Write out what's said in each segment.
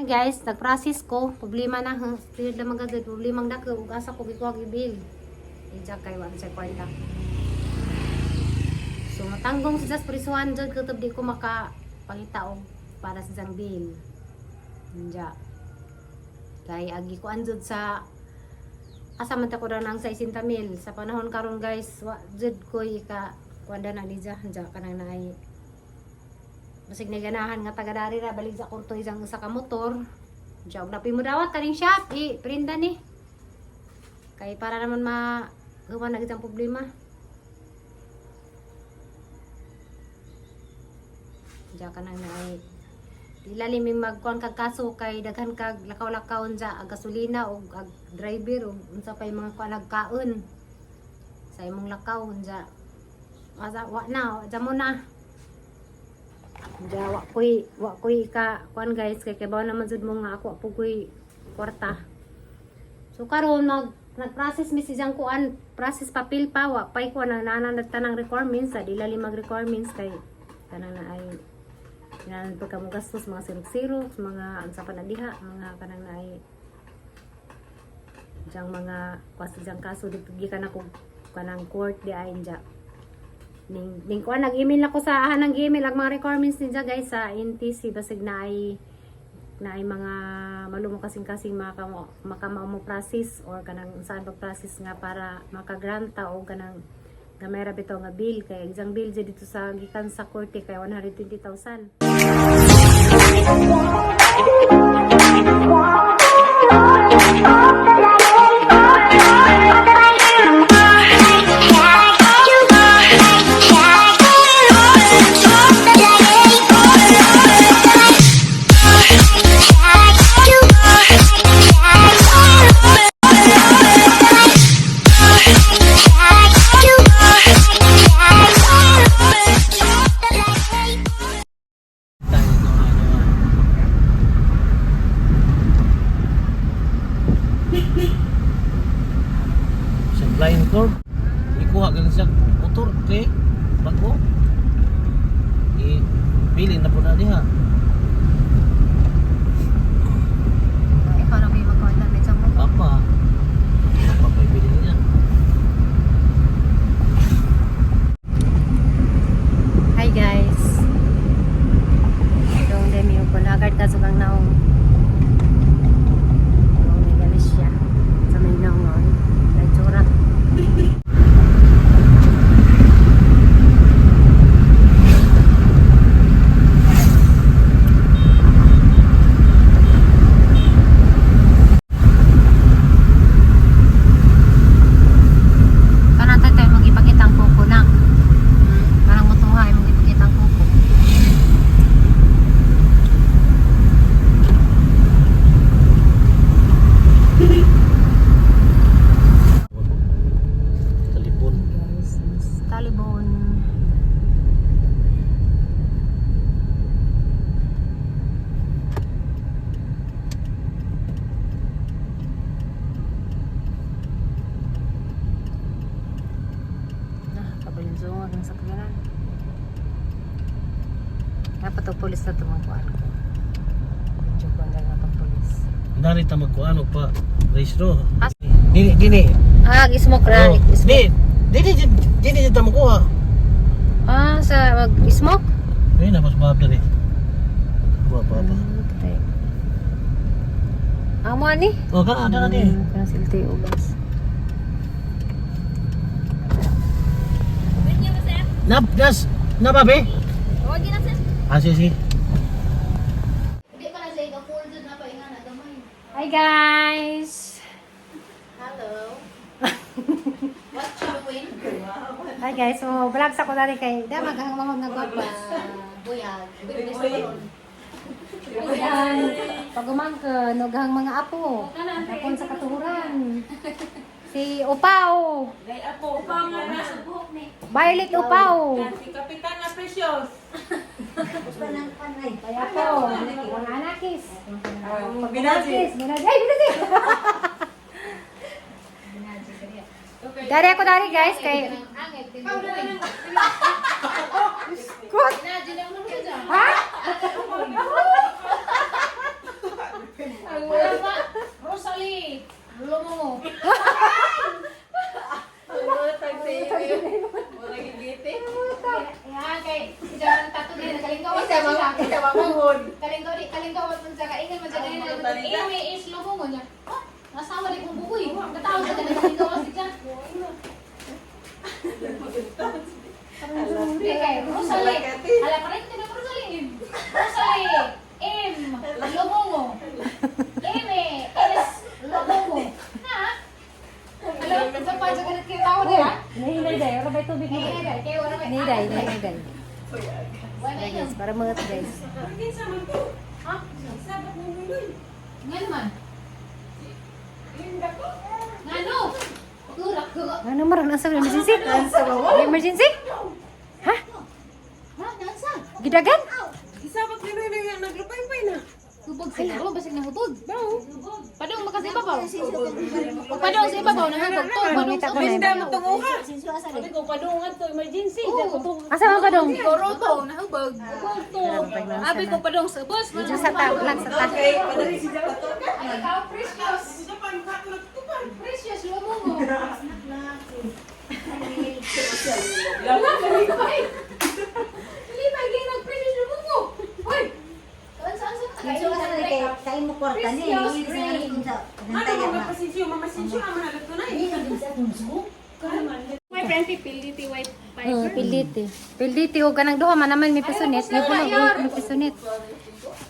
Guys, nag-process ko. Problema na. Period na magagad. Problemang na ko. Asa ko gikuha gibil. Ija kay wan sa kwarta. So, matanggong si Jas prisuhan dyan. Kutob di ko makapangitaog para sa isang bill. Ija. Kay agi ko anjud sa asa man ta ko ng 60 mil. Sa panahon karon guys, wa jud ko ika kuanda na dija. Ija kanang naay basig na ganahan nga taga-dari ra balik sa kurto isang usa ka motor. Diya og napi mo dawat kaning shop prinda ni. Kay para naman human na kitang problema. Diya kanang naay ilalim mi magkuan kag kaso kay daghan kag lakaw-lakawon sa gasolina og ag driver og unsa pay mga kuan nagkaon sa imong lakaw unsa wa na mo na. Diya, wa ko'y ka, kuan guys, kay kibaw naman jud mo nga ako, po ko'y kwarta. So, karon nag-process mi siyang kuan, process papel pa, wa pa'y kuan, nananad tanang requirements, di lali mag-requirements, kay, kanang na ay, nananad pagka mo gastos, mga sirok-sirok, mga ansapan na diha, mga kanang na ay, diyang mga, kwasi diyang kaso, dito gikan ako, kanang court, di ay, diya. Ning kuan nag-email ako sa ng email ang mga requirements ninja guys sa NTC basig na ay mga malumo kasing-kasing makama mo process or kanang saan pag process nga para makagranta o kanang gamay ra bitaw nga bill kay isang bill dito sa gikan sa korte kay 120,000. Blind cord ikuha gan sa motor kay bago bilin na po na diha Ikaw na may magkuan na medyo mo. papa may bilin niya. Hi guys. Dong demi ko nagard ka sugang naong. Dong may galis siya. Sa may naong. Ay tsura. Kabalinsungan ng sakyanan. Dapat ang polis na tumangkuan ko. Medyo ko na nga pang polis. Narita magkuano pa registro dini Smoke ra. dini ta makuha Sa mag-smoke? na mas bahab dali kuha pa Patay. Amo ani? o ka ada na di Kana silti ugas. gas na ba be Huwag na sir. sige Hindi pa na sa ika full dun na pa inga na gamay. Hi guys. Hello. What you doing? Hi guys. So vlog sa ko dali kay da maghang mahon nga gwapa. Buyag. Ayan. Pagumangke noghang mga apo. Apon sa katuhuran. Si Upaw. Gay ako, upaw nga nasa buhok ni. Violet Upaw. Si Kapitan na Precious. Kaya po, mga anakis. Binaji. Binaji. Ay, binaji! Dari ako dari guys, kay... Good! Ha? Rosalie. Lulo mo. Yan kay jangan tato din kalinggaw sa sila. Kalinggaw man sa kaingan man sa kanila. Iwi is lumo mo niya. Nasawa di kong bukoy. Natawag sa kanila kalinggaw sa siya. Kay Rosalie. Hala pa rin tinang Rosalie. Rosalie. M. Lumo mo. M. S. Lumo mo. Ha? Hello, sa pa sa kanila kita ko dia. Nahinay day, wala ba'y tubig mo? Nahinay day. Wala yun. Guys, para mga guys. Ha? Ngayon man. Ngano? Kurak ko. Ano marang nasa emergency? Emergency? Ha? Ha? Nasa? Gidagan? Isabak nila yung naglupay-pay na. Hubog siguro, basig na hubog. Padong makasi ibabaw. O padong sa ibabaw, nangagog to. Padong sa Binda mo tunguha. Sabi ko, padungan to, emergency. Asa man pa dong? Siguro to, nahubog. Hubog to. Abi ko padong sa bus. Medyo sa ta, lang sa ta. Okay, padali si Jawa to. Ay, ikaw, precious. Precious, lumo mo. Lipay, gay nag-precious, lumo mo. Hoy! Saan? Kain mo kwarta ni, Precious sa grain. kung sa Ano nantay mo na. mapasensyo, mamasencio ka manalag to na. My friend, pipiliti white Pilditi. Pilditi o ganang duha man naman may pisunit. May puno may pisunit.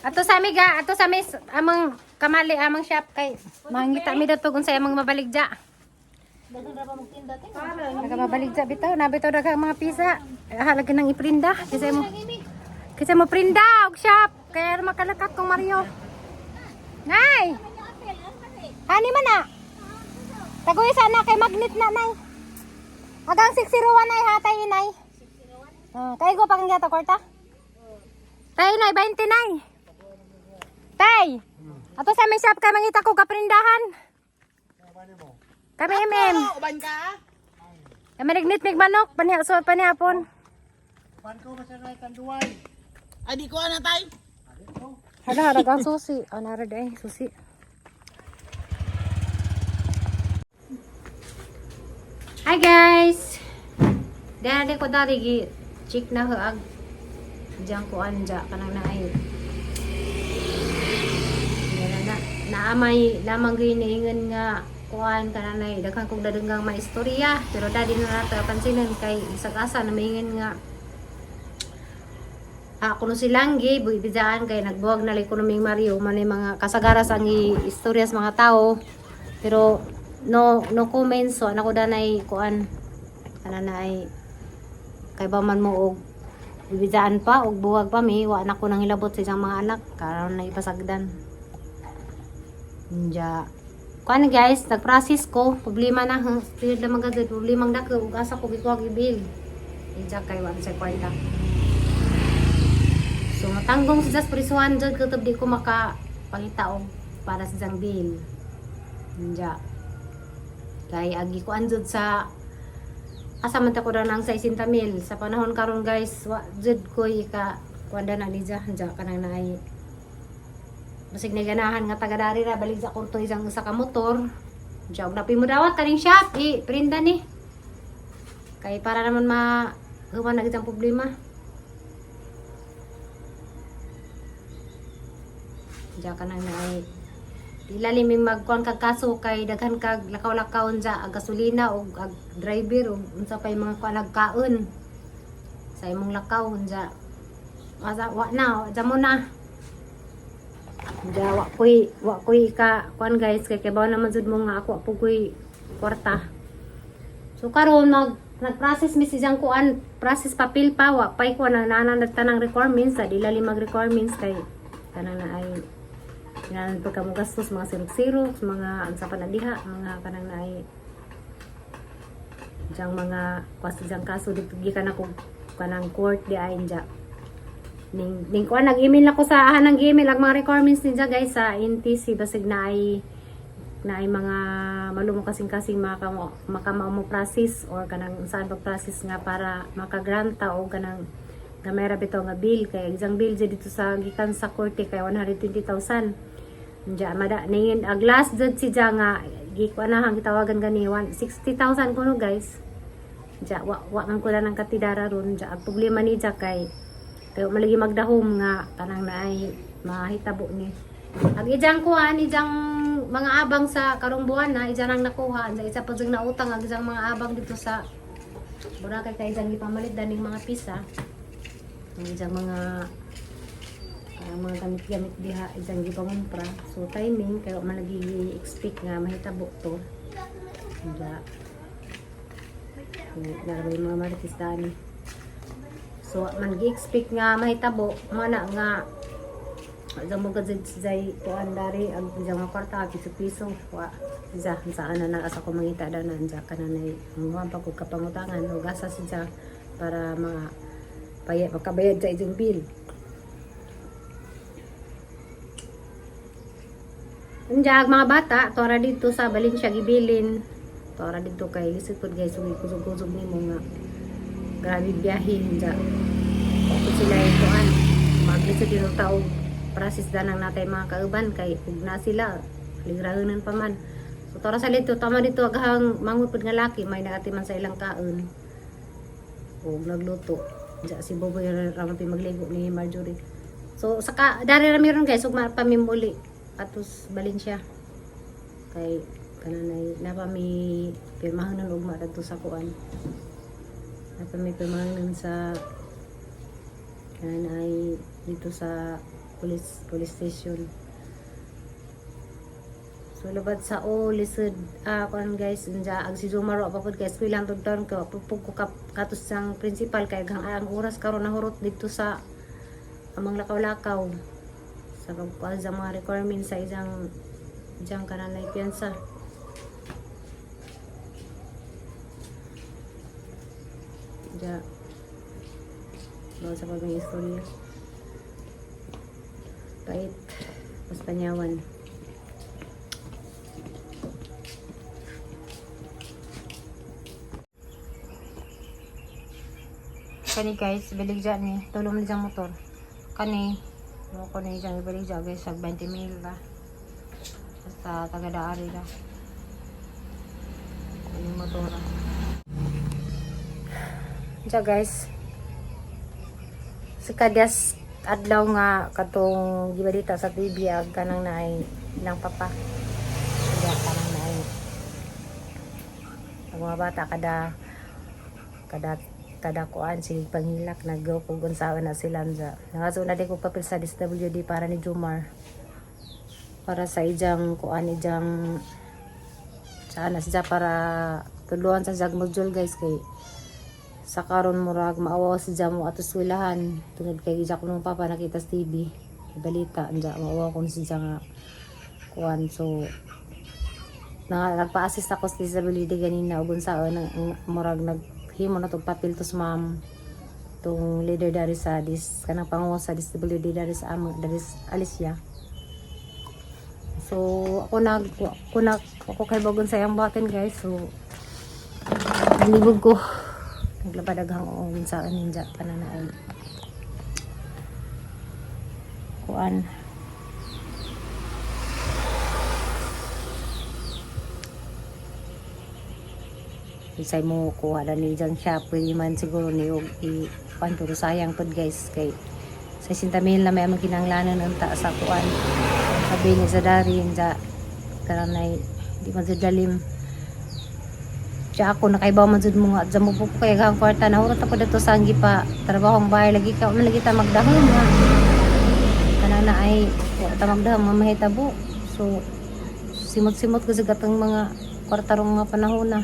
Ato sa amiga, ato sa mis amang kamali amang shop kay mangita mi daw kung sa amang mabaligja. Nagamabaligja bitaw, nabitaw daghang mga pisa. Halaga nang iprinda kasi mo prinda og shop kaya makalakat kong Mario. Nay. Hani man na. Tagoy sana kay magnet na nay. Hanggang 601 ay hatay inay. Kay go pang gato kwarta. Tay nay 20 nay. Tay. Ato sa may shop kay mangita ko kaprindahan. Kami MM. Uban ka? Kami nagnit mig manok panihapon panihapon. Adi ko na tay. Hala dagang susi. Anara day susi. Hi guys. Dali ko dari gi chik na huag. Diyan ko anja kanang naay. Na naamay lamang giniingon nga kuan kananay daghang kog dadenggang maistorya pero dadi na nato pansinan kay isag-asa na maingin nga kuno silang gi bidaan kay nagbuwag na ekonoming Mario manay mga kasagaras ang istorya sa mga tao pero no comments so anako danay kuan kananay kay ba man mo og bidaan pa og buwag pa mi wa na ko nang hilabot sa isang mga anak karon na ipasagdan Nja. Kuan guys, nag-process ko. Problema na. Still na magagad. Problema na ko. Ug asa ko gikuha gibil. Nja kay wan sa kwarta. So matanggong sa prisuhan jud kutob di ko makapangita og para sa jang bill. Nja. Kay agi ko anjud sa asa man ta ko ra nang 60,000 sa panahon karon guys. Wa jud ko ika kuanda na ni nja kanang naay basig na ganahan nga taga-dari ra balik sa kurto isang usa ka motor. Diyaw na pimudawat kaning shop prinda ni. Kay para naman human na gitang problema. Diyaw ka nang naay. Ilalim mi magkuan kag kaso kay daghan kag lakaw-lakaw sa gasolina o ag driver o unsa pay mga kuan nagkaon. Sa imong lakaw unsa. Wa na, mo na. Ja wa koy ka kuan guys kay kabaw naman jud mo nga ako pugoy kwarta. So karon nag-process mi siyang kuan, process papel pa wa pay ko na tanang requirements sa dilali mag requirements kay kanang na ay inanan pagka mo gastos mga xerox mga ansa pa na diha mga kanang na ay jang mga kwasi jang kaso dito gikan ako kanang court di ay ja ning ko nag-email ako sa nang email ang mga requirements ninja guys sa NTC basig na ay mga malumo kasing makamao mo process or kanang saan pag process nga para makagranta o kanang gamay ra bitaw nga bill kay isang bill dito sa gikan sa korte kay 120,000 Diya mada ning last jud si Diya nga gikuan na hang gitawagan gani 160,000 kuno guys. Diya wa man ko na ng katidara ron. Diya ang problema ni Diya kay malagi magdahom nga kanang naay mahitabo ni. Ang ijang kuan ijang mga abang sa karong buwan na ijang nang nakuha sa isa pa jud na utang ang ijang mga abang dito sa Boracay kay ijang gipamalit daning mga pisa. Ang ijang mga gamit-gamit diha isang gipangumpra. So timing kaya man lagi expect nga mahitabo to. Diba? Narabay mga marites dani. So man gi-expect nga mahitabo mana nga mo ka zay tuan dari ang isang mga kwarta piso-piso wa isa saan na asa ko mangita daw na anja kananay ang pag kapangutangan o gasa siya para mga makabayad sa isang bill. Anjag mga bata, tora dito sa Valencia gibilin. Tora dito kay lisod pud guys, kusog-kusog nimo nga. Grabe biyahe nja. Kung sila ituan, maglisod yung tao process danang natay mga kauban kay ug na sila ligrahonan pa man. So tora sa dito, tama dito aghang mangut pud nga laki may nagatiman sa ilang kaon. Ug nagluto. Nja si Boboy ra man magligo ni Marjorie. So saka dari ra meron guys, ug pamimuli. Atos Valencia kay kananay napami pirmahanon ugma dito sa kuan napami pirmahanon sa kananay dito sa police station. So labad sa lisod kuan guys nja ag si Jomar pa pud guys pilang taon ko pupug ko katos sang principal kay ang oras karon nahurot dito sa amang lakaw-lakaw sa pagkuha sa mga requirements sa isang kananay piyansa. Diya bawa sa pagmay istorya pait paspanyawan. Kani guys biligja ni tulong ni isang motor kani mo ko na isang ibalik dyan guys sa 20 mil ba basta taga-daari na yung motora dyan guys si kadyas adlaw nga katong gibalita sa TV ag kanang naay ilang papa kaya kanang naay ang mga bata kada kuan sige pangilak nagaw kung unsaon na sila dyan. Nangaso na din ko papel sa DSWD para ni Jomar. Para sa ijang kuan ijang sana siya para tuluan sa jag module guys kay sa karon murag maawa si mo atos wilahan tungod kay ija ko nung papa nakita sa TV. Balita anja maawa ko si nga kuan so nagpa-assist ako sa DSWD ganina ug unsaon murag himo na tong papel to sa ma'am tong leader dari sa kanang panguha sa DSWD dari sa amo dari Alicia. So ako kay bagon sa iyang button guys. So nalibog ko naglabad aghang sa ninja pananaay kuan isay mo kuha na ni dyan siya pwede man siguro ni og i-panto sayang pod guys kay sa 60,000 na may amang kinanglanan ang ta sa kuan sabi ni sa dari dyan karanay di man sa dalim siya ako nakaibaw man dyan mo nga dyan mo po kaya kang kwarta nahurot ako dito sa anggi pa trabahong bahay lagi ka lagi ta magdahon nga kanana ay ta magdahon mamahitabo so simot-simot ko sa gatang mga kwarta rong mga panahon na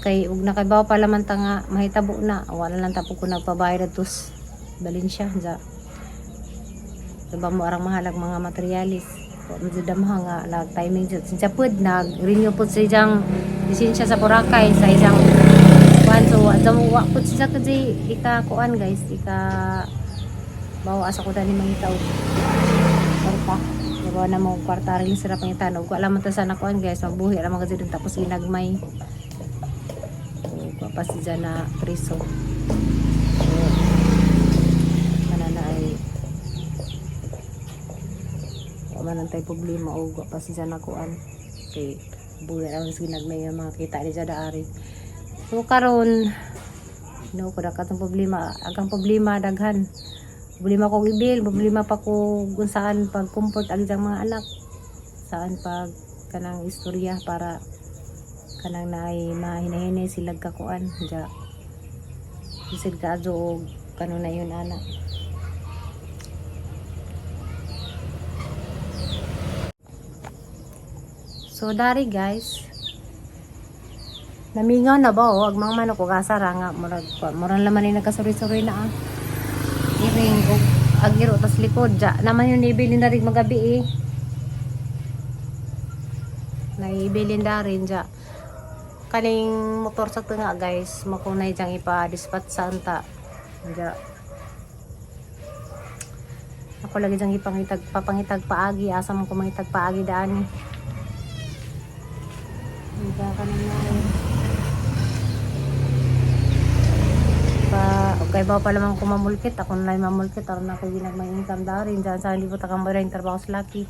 kay ug nakaibaw pa laman ta nga mahitabo na wala lang tapo ko nagpabayad atos Valencia ja diba mo arang mahalag mga materialis wa man jud damha nga lag timing jud sinsa pud nag renew pud sa isang lisensya sa Boracay sa isang kuan so wa pud sa kay ika kuan guys ika bawa asa ko dani mangita og kwarta diba na mo kwarta rin sira pangitan og wala man ta sana kuan guys magbuhi ra man jud tapos ginagmay papas dyan na preso so kanana ay man ang tayo problema o wa pa siya nakuan. Kay bulan ang ginagmay nga mga kita ni sa daari. So karon no ko dakat ang problema, agang problema daghan. Problema ko ibil, problema pa ko kung saan pag-comfort ang isang mga anak. Saan pag kanang istorya para kanang naay mahinahinay sila kakuan. Ja. Isig ka o kano na yun anak. So dari guys. Namingaw na ba o agmang manok ko kasara nga murag laman ni nagkasuri-suri na ah. Iring og agiro tas likod ja naman yung ibilin na rin magabi eh. Naibilin na rin ja. Kaning motor sa tunga guys, makunay diyang ipa-dispatch sa anta. Ja. Ako lagi diyang papangitag paagi, asa mo kumangitag paagi daan eh. Diba ka naman. Okay ba pala man ko mamulkit, ako na mamulkit, aron ako ginagmay income darin, dyan sa hindi po takang trabaho sa laki.